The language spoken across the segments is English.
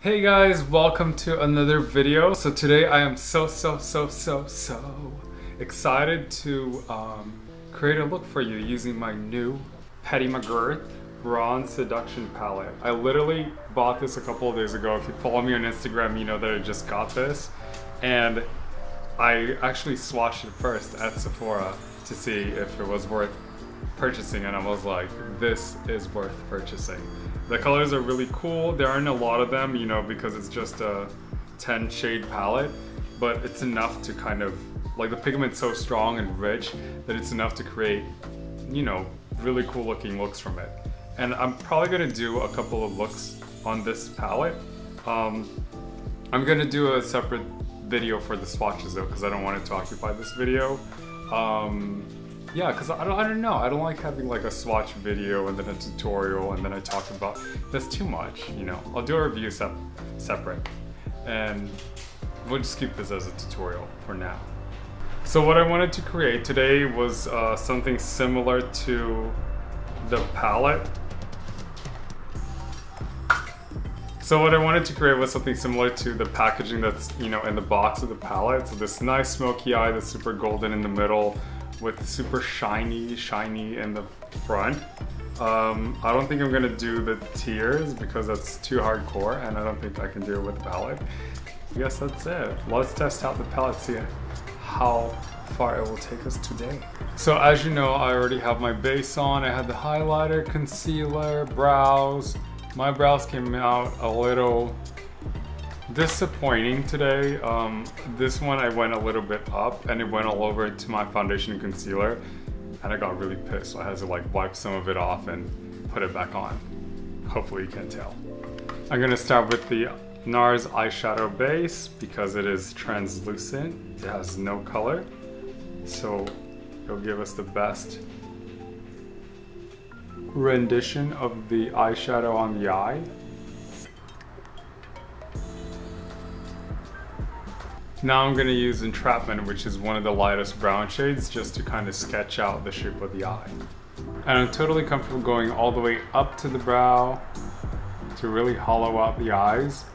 Hey guys, welcome to another video. So today I am so excited to create a look for you using my new Pat Mcgrath Bronze Seduction palette. I literally bought this a couple of days ago. If you follow me on Instagram, you know that I just got this. And I actually swatched it first at Sephora to see if it was worth purchasing, and I was like, this is worth purchasing. The colors are really cool. There aren't a lot of them, you know, because it's just a 10 shade palette, but it's enough to kind of, like, the pigment's so strong and rich that it's enough to create, you know, really cool looking looks from it. And I'm probably gonna do a couple of looks on this palette. I'm gonna do a separate video for the swatches though, because I don't want it to occupy this video. Yeah, because I don't know. I don't like having like a swatch video and then a tutorial and then I talk about, that's too much, you know. I'll do a review separate and we'll just keep this as a tutorial for now. So what I wanted to create today was something similar to the palette. So what I wanted to create was something similar to the packaging that's, you know, in the box of the palette. So this nice smoky eye that's super golden in the middle, with super shiny in the front. I don't think I'm gonna do the tears because that's too hardcore and I don't think I can do it with the palette. I guess that's it. Let's test out the palette, see how far it will take us today. So as you know, I already have my base on. I had the highlighter, concealer, brows. My brows came out a little disappointing today. This one I went a little bit up and it went all over to my foundation and concealer and I got really pissed, so I had to like wipe some of it off and put it back on. Hopefully you can tell. I'm gonna start with the NARS eyeshadow base because it is translucent. It has no color, so it'll give us the best rendition of the eyeshadow on the eye. Now I'm going to use Entrapment, which is one of the lightest brown shades, just to kind of sketch out the shape of the eye. And I'm totally comfortable going all the way up to the brow to really hollow out the eyes.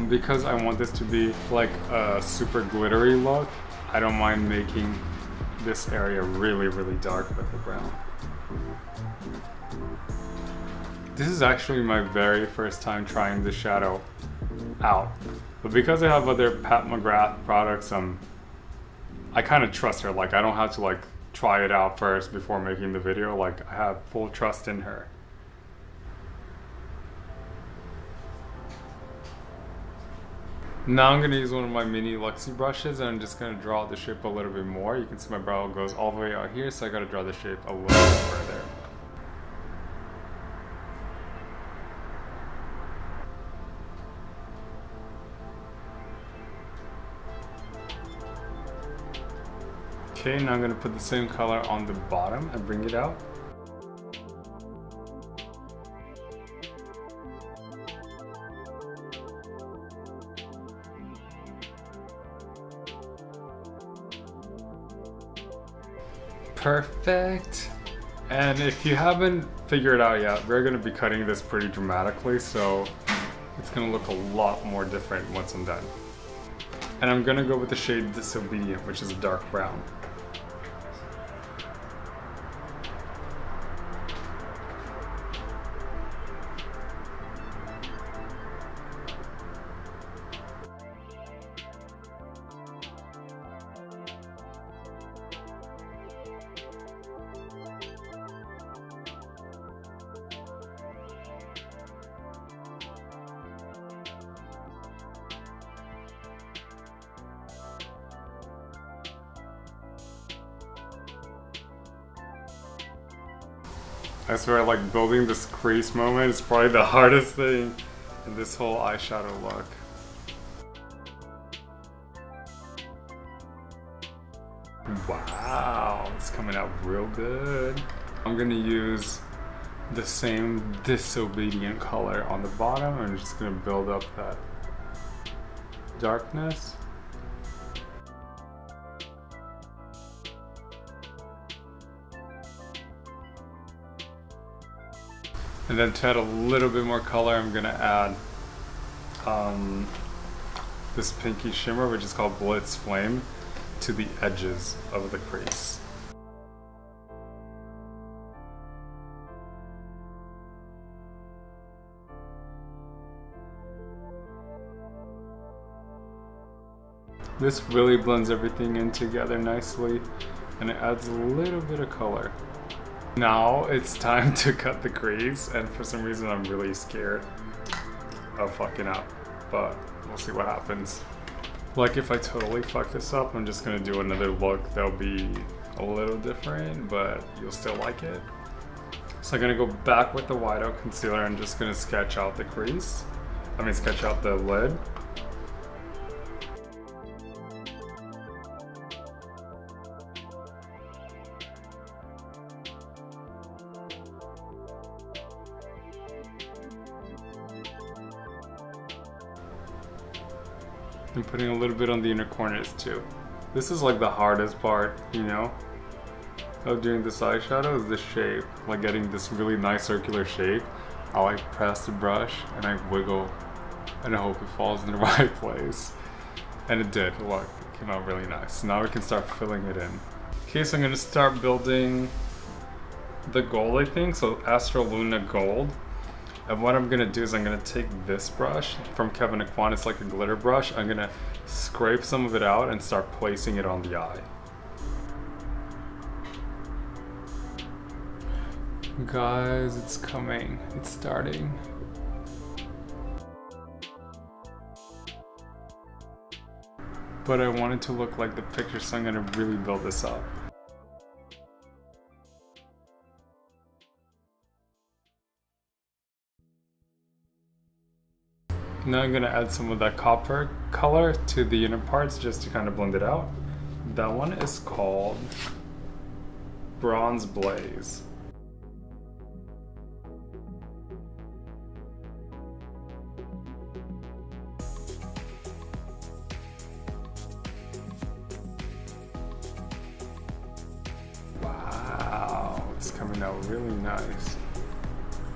Because I want this to be like a super glittery look, I don't mind making this area really dark with the brown. This is actually my very first time trying the shadow out. But because I have other Pat Mcgrath products, I kind of trust her. Like, I don't have to like try it out first before making the video. Like, I have full trust in her. Now I'm gonna use one of my mini Luxie brushes and I'm just gonna draw the shape a little bit more. You can see my brow goes all the way out here, so I gotta draw the shape a little bit further. Okay, now I'm going to put the same color on the bottom and bring it out. Perfect. And if you haven't figured it out yet, we're going to be cutting this pretty dramatically, so it's going to look a lot more different once I'm done. And I'm going to go with the shade Disobedient, which is a dark brown. I swear, like, building this crease moment is probably the hardest thing in this whole eyeshadow look. Wow, it's coming out real good. I'm gonna use the same Disobedient color on the bottom. I'm just gonna build up that darkness. And then to add a little bit more color, I'm gonna add this pinky shimmer, which is called BLITZ Flame, to the edges of the crease. This really blends everything in together nicely, and it adds a little bit of color. Now it's time to cut the crease, and for some reason I'm really scared of fucking up, but we'll see what happens. Like, if I totally fuck this up, I'm just gonna do another look that'll be a little different, but you'll still like it. So I'm gonna go back with the whiteout concealer and just gonna sketch out the crease. Sketch out the lid. I'm putting a little bit on the inner corners too. This is like the hardest part, you know, of doing this eyeshadow, is the shape. Like getting this really nice circular shape. I like press the brush and I wiggle and I hope it falls in the right place. And it did. Look, it came out really nice. Now we can start filling it in. Okay, so I'm gonna start building the gold, I think. So Astral Luna Gold. And what I'm gonna do is I'm gonna take this brush from Kevin Aquan. It's like a glitter brush. I'm gonna scrape some of it out and start placing it on the eye. Guys, it's coming. It's starting. But I want it to look like the picture, so I'm gonna really build this up. Now I'm gonna add some of that copper color to the inner parts just to kind of blend it out. That one is called Bronze Blaze. Wow, it's coming out really nice.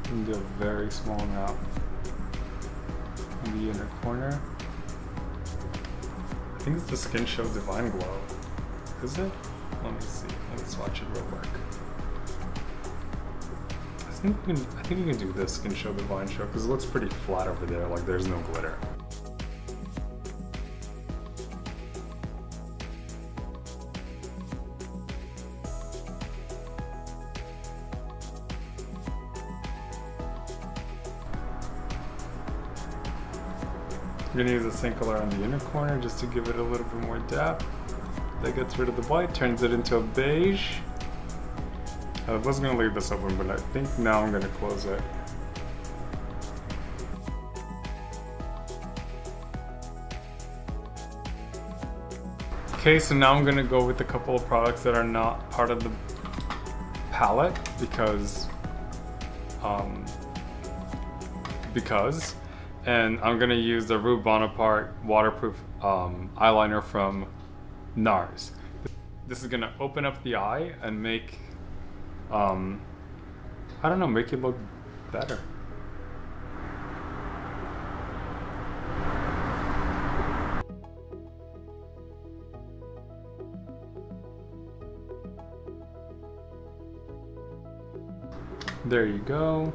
I'm gonna do a very small amount in the inner corner. I think it's the Skin Show Divine Glow. Is it? Let me see. Let me swatch it real quick. I think we can do this Skin Show Divine Show because it looks pretty flat over there, like there's no glitter. I'm gonna use the same color on the inner corner just to give it a little bit more depth. That gets rid of the white, turns it into a beige. I was gonna leave this open, but I think now I'm gonna close it. Okay, so now I'm gonna go with a couple of products that are not part of the palette and I'm gonna use the Rue Bonaparte waterproof eyeliner from NARS. This is gonna open up the eye and make, I don't know, make it look better. There you go.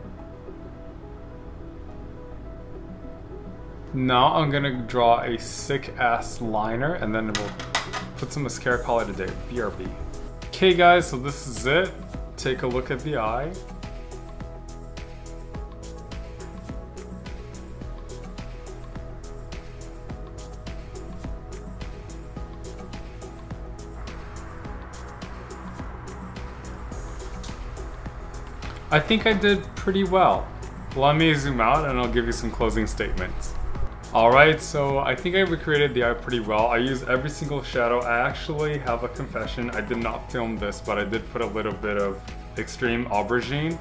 Now I'm gonna draw a sick ass liner and then we'll put some mascara, call it a day. BRB. Okay guys, so this is it. Take a look at the eye. I think I did pretty well. Let me zoom out and I'll give you some closing statements. Alright, so I think I recreated the eye pretty well. I used every single shadow. I actually have a confession. I did not film this, but I did put a little bit of extreme aubergine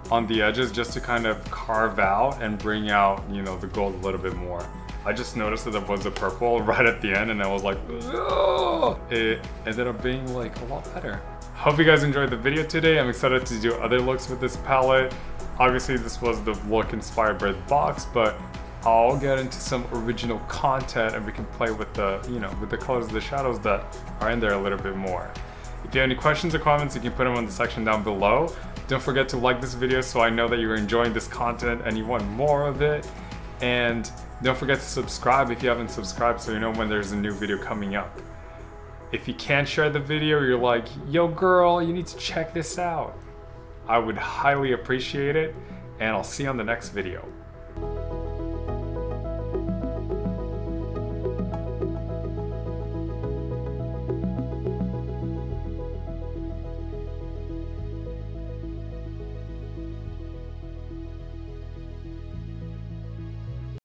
on the edges just to kind of carve out and bring out, you know, the gold a little bit more. I just noticed that there was a purple right at the end and I was like, ugh! It ended up being like a lot better. Hope you guys enjoyed the video today. I'm excited to do other looks with this palette. Obviously this was the look inspired by the box, but I'll get into some original content and we can play with the, you know, with the colors of the shadows that are in there a little bit more. If you have any questions or comments, you can put them in the section down below. Don't forget to like this video so I know that you're enjoying this content and you want more of it. And don't forget to subscribe if you haven't subscribed so you know when there's a new video coming up. If you can't share the video, you're like, yo girl, you need to check this out. I would highly appreciate it, and I'll see you on the next video.